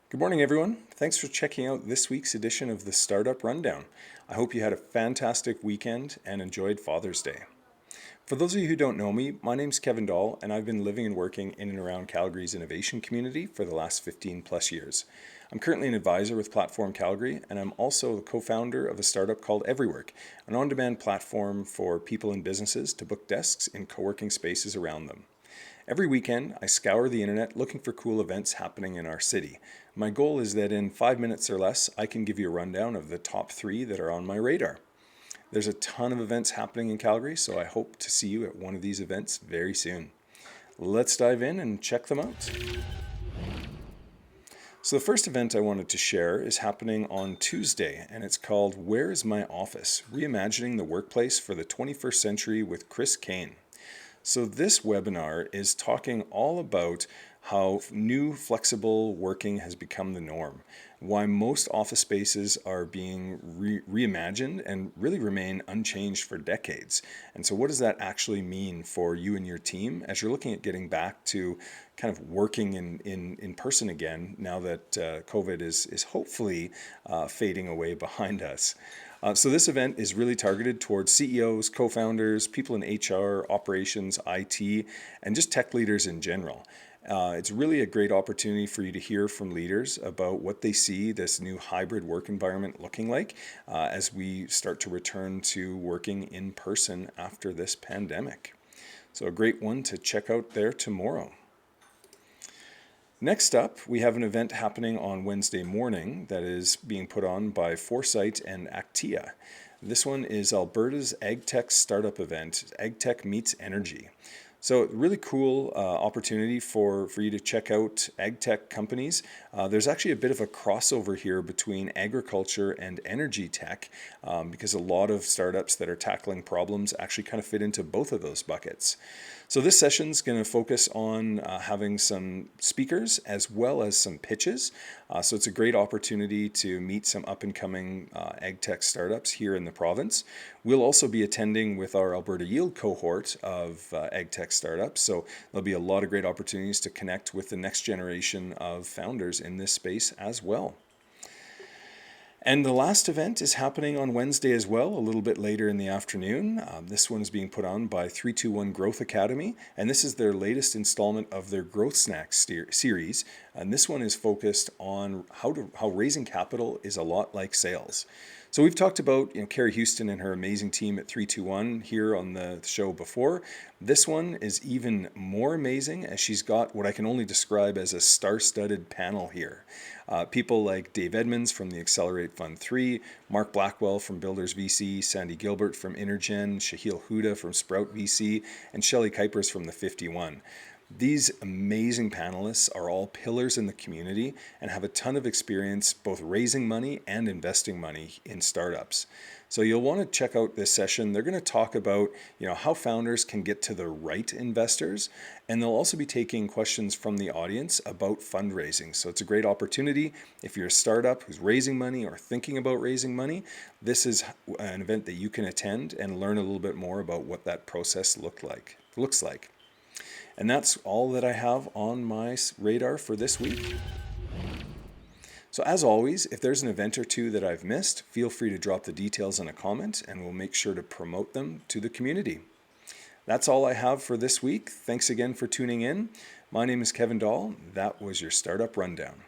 Good morning, everyone. Thanks for checking out this week's edition of the Startup Rundown. I hope you had a fantastic weekend and enjoyed Father's Day. For those of you who don't know me, my name's Kevin Dahl, and I've been living and working in and around Calgary's innovation community for the last 15 plus years. I'm currently an advisor with Platform Calgary, and I'm also the co-founder of a startup called Everywork, an on-demand platform for people and businesses to book desks in co-working spaces around them. Every weekend, I scour the internet looking for cool events happening in our city. My goal is that in 5 minutes or less, I can give you a rundown of the top 3 that are on my radar. There's a ton of events happening in Calgary, so I hope to see you at one of these events very soon. Let's dive in and check them out. So the first event I wanted to share is happening on Tuesday, and it's called Where is My Office? Reimagining the Workplace for the 21st Century with Chris Kane. So this webinar is talking all about how new flexible working has become the norm, why most office spaces are being reimagined and really remain unchanged for decades. And so what does that actually mean for you and your team as you're looking at getting back to kind of working in person again now that COVID is hopefully fading away behind us. So this event is really targeted towards CEOs, co-founders, people in HR, operations, IT, and just tech leaders in general. It's really a great opportunity for you to hear from leaders about what they see this new hybrid work environment looking like as we start to return to working in person after this pandemic. So a great one to check out there tomorrow. Next up, we have an event happening on Wednesday morning that is being put on by Foresight and Actia. This one is Alberta's AgTech Startup event, AgTech Meets Energy. So really cool opportunity for you to check out AgTech companies. There's actually a bit of a crossover here between agriculture and energy tech because a lot of startups that are tackling problems actually kind of fit into both of those buckets. So this session is going to focus on having some speakers as well as some pitches. So it's a great opportunity to meet some up-and-coming ag tech startups here in the province. We'll also be attending with our Alberta Yield cohort of ag tech startups. So there'll be a lot of great opportunities to connect with the next generation of founders in this space as well. And the last event is happening on Wednesday as well, a little bit later in the afternoon. This one is being put on by 321 Growth Academy, and this is their latest installment of their Growth Snacks series. And this one is focused on how raising capital is a lot like sales. So we've talked about Carrie Houston and her amazing team at 321 here on the show before. This one is even more amazing as she's got what I can only describe as a star-studded panel here. People like Dave Edmonds from the Accelerate Fund 3, Mark Blackwell from Builders VC, Sandy Gilbert from Intergen, Shahil Huda from Sprout VC, and Shelley Kuipers from the 51. These amazing panelists are all pillars in the community and have a ton of experience both raising money and investing money in startups. So you'll want to check out this session. They're going to talk about how founders can get to the right investors, and they'll also be taking questions from the audience about fundraising. So it's a great opportunity if you're a startup who's raising money or thinking about raising money. This is an event that you can attend and learn a little bit more about what that process looks like. And that's all that I have on my radar for this week. So as always, if there's an event or two that I've missed, feel free to drop the details in a comment and we'll make sure to promote them to the community. That's all I have for this week. Thanks again for tuning in. My name is Kevin Dahl. That was your Startup Rundown.